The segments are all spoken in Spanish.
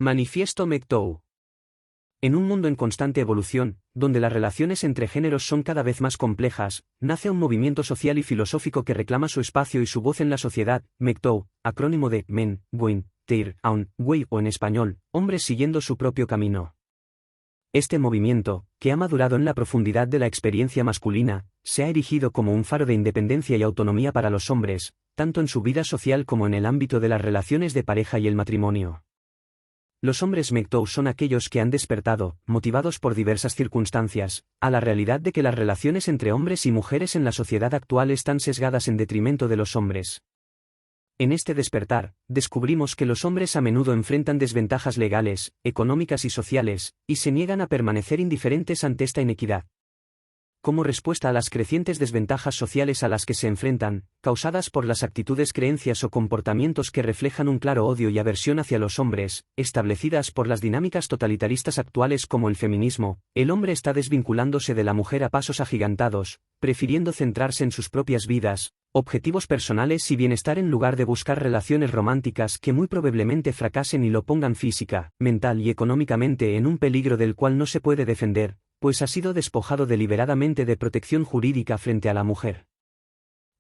Manifiesto MGTOW. En un mundo en constante evolución, donde las relaciones entre géneros son cada vez más complejas, nace un movimiento social y filosófico que reclama su espacio y su voz en la sociedad. MGTOW, acrónimo de Men, Going, Their Own Way o en español, hombres siguiendo su propio camino. Este movimiento, que ha madurado en la profundidad de la experiencia masculina, se ha erigido como un faro de independencia y autonomía para los hombres, tanto en su vida social como en el ámbito de las relaciones de pareja y el matrimonio. Los hombres MGTOW son aquellos que han despertado, motivados por diversas circunstancias, a la realidad de que las relaciones entre hombres y mujeres en la sociedad actual están sesgadas en detrimento de los hombres. En este despertar, descubrimos que los hombres a menudo enfrentan desventajas legales, económicas y sociales, y se niegan a permanecer indiferentes ante esta inequidad. Como respuesta a las crecientes desventajas sociales a las que se enfrentan, causadas por las actitudes, creencias o comportamientos que reflejan un claro odio y aversión hacia los hombres, establecidas por las dinámicas totalitaristas actuales como el feminismo, el hombre está desvinculándose de la mujer a pasos agigantados, prefiriendo centrarse en sus propias vidas, objetivos personales y bienestar en lugar de buscar relaciones románticas que muy probablemente fracasen y lo pongan física, mental y económicamente en un peligro del cual no se puede defender, pues ha sido despojado deliberadamente de protección jurídica frente a la mujer.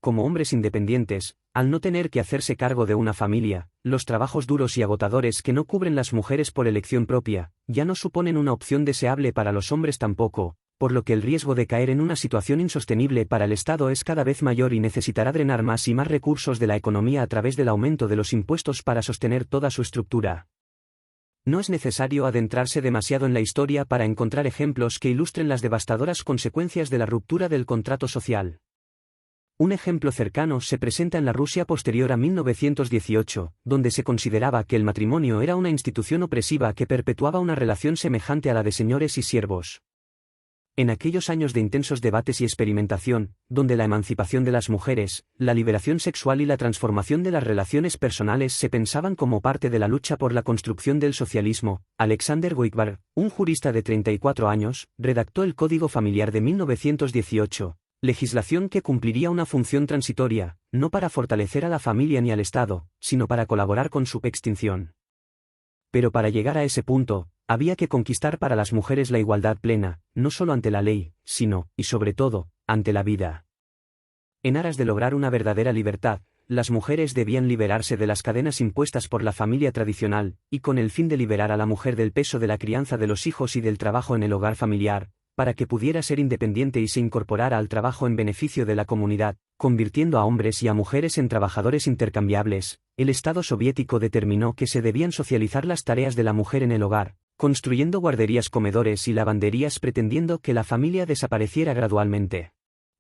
Como hombres independientes, al no tener que hacerse cargo de una familia, los trabajos duros y agotadores que no cubren las mujeres por elección propia, ya no suponen una opción deseable para los hombres tampoco, por lo que el riesgo de caer en una situación insostenible para el Estado es cada vez mayor y necesitará drenar más y más recursos de la economía a través del aumento de los impuestos para sostener toda su estructura. No es necesario adentrarse demasiado en la historia para encontrar ejemplos que ilustren las devastadoras consecuencias de la ruptura del contrato social. Un ejemplo cercano se presenta en la Rusia posterior a 1918, donde se consideraba que el matrimonio era una institución opresiva que perpetuaba una relación semejante a la de señores y siervos. En aquellos años de intensos debates y experimentación, donde la emancipación de las mujeres, la liberación sexual y la transformación de las relaciones personales se pensaban como parte de la lucha por la construcción del socialismo, Alexander Goikhbar, un jurista de 34 años, redactó el Código Familiar de 1918, legislación que cumpliría una función transitoria, no para fortalecer a la familia ni al Estado, sino para colaborar con su extinción. Pero para llegar a ese punto, había que conquistar para las mujeres la igualdad plena, no solo ante la ley, sino, y sobre todo, ante la vida. En aras de lograr una verdadera libertad, las mujeres debían liberarse de las cadenas impuestas por la familia tradicional, y con el fin de liberar a la mujer del peso de la crianza de los hijos y del trabajo en el hogar familiar, para que pudiera ser independiente y se incorporara al trabajo en beneficio de la comunidad, convirtiendo a hombres y a mujeres en trabajadores intercambiables, el Estado soviético determinó que se debían socializar las tareas de la mujer en el hogar, construyendo guarderías, comedores y lavanderías pretendiendo que la familia desapareciera gradualmente.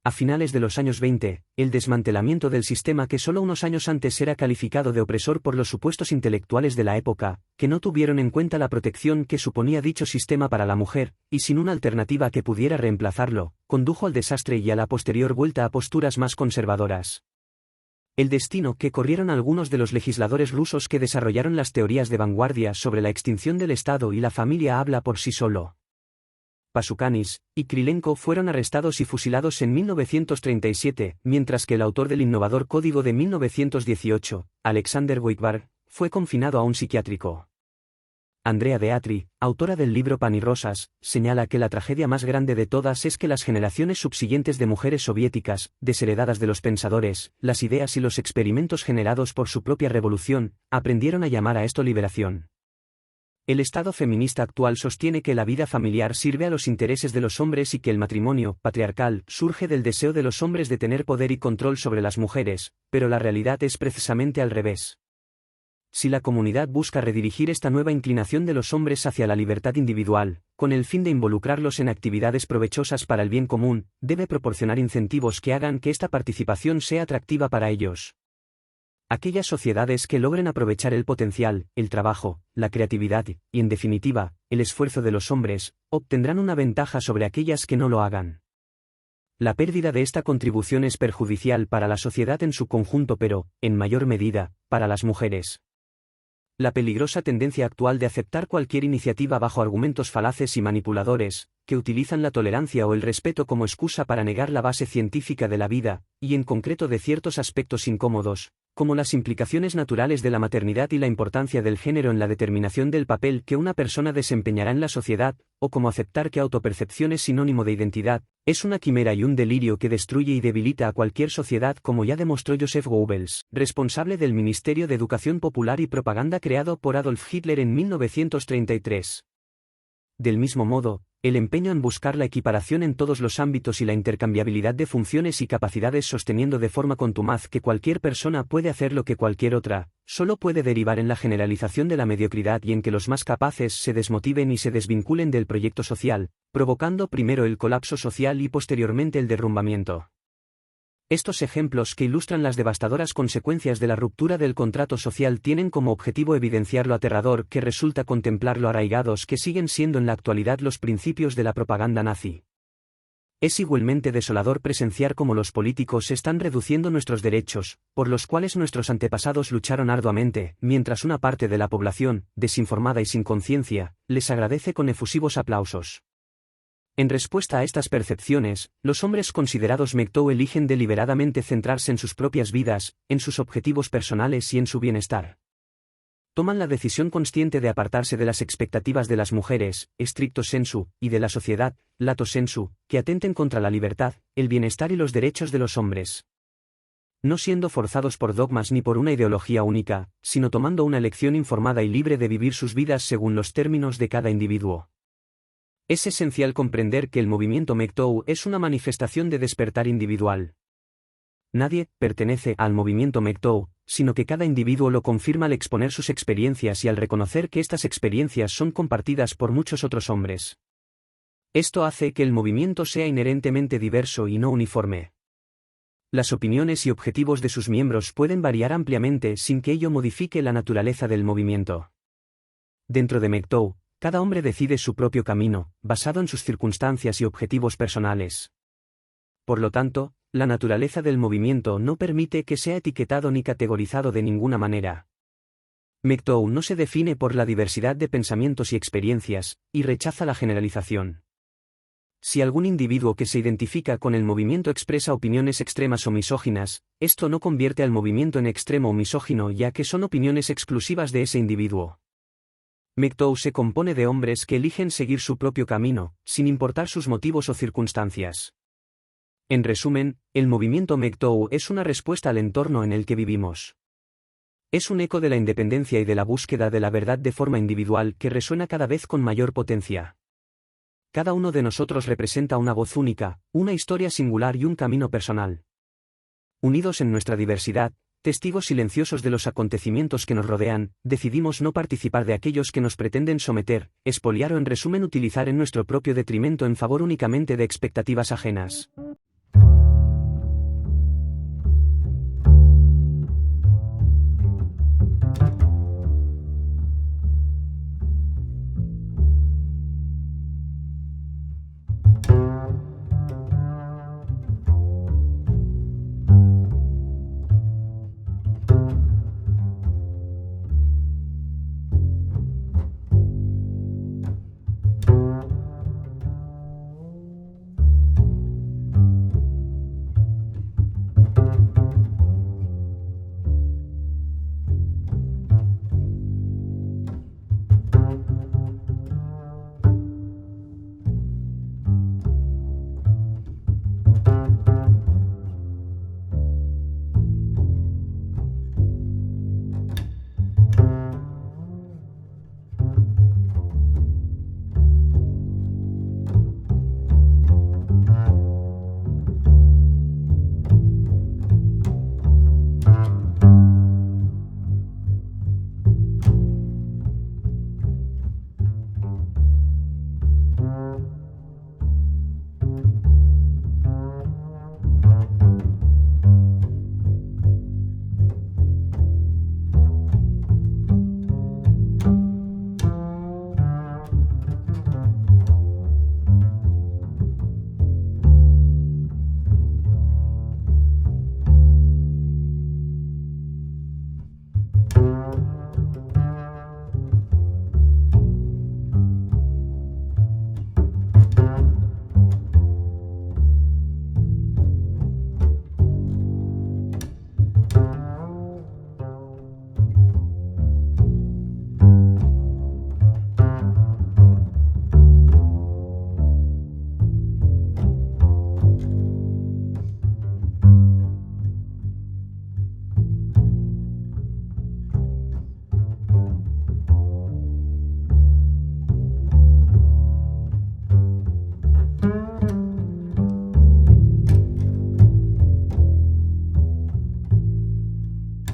A finales de los años 20, el desmantelamiento del sistema que solo unos años antes era calificado de opresor por los supuestos intelectuales de la época, que no tuvieron en cuenta la protección que suponía dicho sistema para la mujer, y sin una alternativa que pudiera reemplazarlo, condujo al desastre y a la posterior vuelta a posturas más conservadoras. El destino que corrieron algunos de los legisladores rusos que desarrollaron las teorías de vanguardia sobre la extinción del Estado y la familia habla por sí solo. Pasukanis y Krylenko fueron arrestados y fusilados en 1937, mientras que el autor del innovador Código de 1918, Alexander Goikhbar, fue confinado a un psiquiátrico. Andrea Beatri, autora del libro Pan y Rosas, señala que la tragedia más grande de todas es que las generaciones subsiguientes de mujeres soviéticas, desheredadas de los pensadores, las ideas y los experimentos generados por su propia revolución, aprendieron a llamar a esto liberación. El Estado feminista actual sostiene que la vida familiar sirve a los intereses de los hombres y que el matrimonio patriarcal surge del deseo de los hombres de tener poder y control sobre las mujeres, pero la realidad es precisamente al revés. Si la comunidad busca redirigir esta nueva inclinación de los hombres hacia la libertad individual, con el fin de involucrarlos en actividades provechosas para el bien común, debe proporcionar incentivos que hagan que esta participación sea atractiva para ellos. Aquellas sociedades que logren aprovechar el potencial, el trabajo, la creatividad y, en definitiva, el esfuerzo de los hombres, obtendrán una ventaja sobre aquellas que no lo hagan. La pérdida de esta contribución es perjudicial para la sociedad en su conjunto pero, en mayor medida, para las mujeres. La peligrosa tendencia actual de aceptar cualquier iniciativa bajo argumentos falaces y manipuladores, que utilizan la tolerancia o el respeto como excusa para negar la base científica de la vida, y en concreto de ciertos aspectos incómodos, como las implicaciones naturales de la maternidad y la importancia del género en la determinación del papel que una persona desempeñará en la sociedad, o como aceptar que autopercepción es sinónimo de identidad, es una quimera y un delirio que destruye y debilita a cualquier sociedad, como ya demostró Joseph Goebbels, responsable del Ministerio de Educación Popular y Propaganda creado por Adolf Hitler en 1933. Del mismo modo, el empeño en buscar la equiparación en todos los ámbitos y la intercambiabilidad de funciones y capacidades, sosteniendo de forma contumaz que cualquier persona puede hacer lo que cualquier otra, solo puede derivar en la generalización de la mediocridad y en que los más capaces se desmotiven y se desvinculen del proyecto social, provocando primero el colapso social y posteriormente el derrumbamiento. Estos ejemplos que ilustran las devastadoras consecuencias de la ruptura del contrato social tienen como objetivo evidenciar lo aterrador que resulta contemplar lo arraigados que siguen siendo en la actualidad los principios de la propaganda nazi. Es igualmente desolador presenciar cómo los políticos están reduciendo nuestros derechos, por los cuales nuestros antepasados lucharon arduamente, mientras una parte de la población, desinformada y sin conciencia, les agradece con efusivos aplausos. En respuesta a estas percepciones, los hombres considerados MGTOW eligen deliberadamente centrarse en sus propias vidas, en sus objetivos personales y en su bienestar. Toman la decisión consciente de apartarse de las expectativas de las mujeres, stricto sensu, y de la sociedad, lato sensu, que atenten contra la libertad, el bienestar y los derechos de los hombres. No siendo forzados por dogmas ni por una ideología única, sino tomando una elección informada y libre de vivir sus vidas según los términos de cada individuo. Es esencial comprender que el movimiento MGTOW es una manifestación de despertar individual. Nadie pertenece al movimiento MGTOW, sino que cada individuo lo confirma al exponer sus experiencias y al reconocer que estas experiencias son compartidas por muchos otros hombres. Esto hace que el movimiento sea inherentemente diverso y no uniforme. Las opiniones y objetivos de sus miembros pueden variar ampliamente sin que ello modifique la naturaleza del movimiento. Dentro de MGTOW, cada hombre decide su propio camino, basado en sus circunstancias y objetivos personales. Por lo tanto, la naturaleza del movimiento no permite que sea etiquetado ni categorizado de ninguna manera. MGTOW no se define por la diversidad de pensamientos y experiencias, y rechaza la generalización. Si algún individuo que se identifica con el movimiento expresa opiniones extremas o misóginas, esto no convierte al movimiento en extremo o misógino, ya que son opiniones exclusivas de ese individuo. MGTOW se compone de hombres que eligen seguir su propio camino, sin importar sus motivos o circunstancias. En resumen, el movimiento MGTOW es una respuesta al entorno en el que vivimos. Es un eco de la independencia y de la búsqueda de la verdad de forma individual que resuena cada vez con mayor potencia. Cada uno de nosotros representa una voz única, una historia singular y un camino personal. Unidos en nuestra diversidad, testigos silenciosos de los acontecimientos que nos rodean, decidimos no participar de aquellos que nos pretenden someter, expoliar o en resumen utilizar en nuestro propio detrimento en favor únicamente de expectativas ajenas.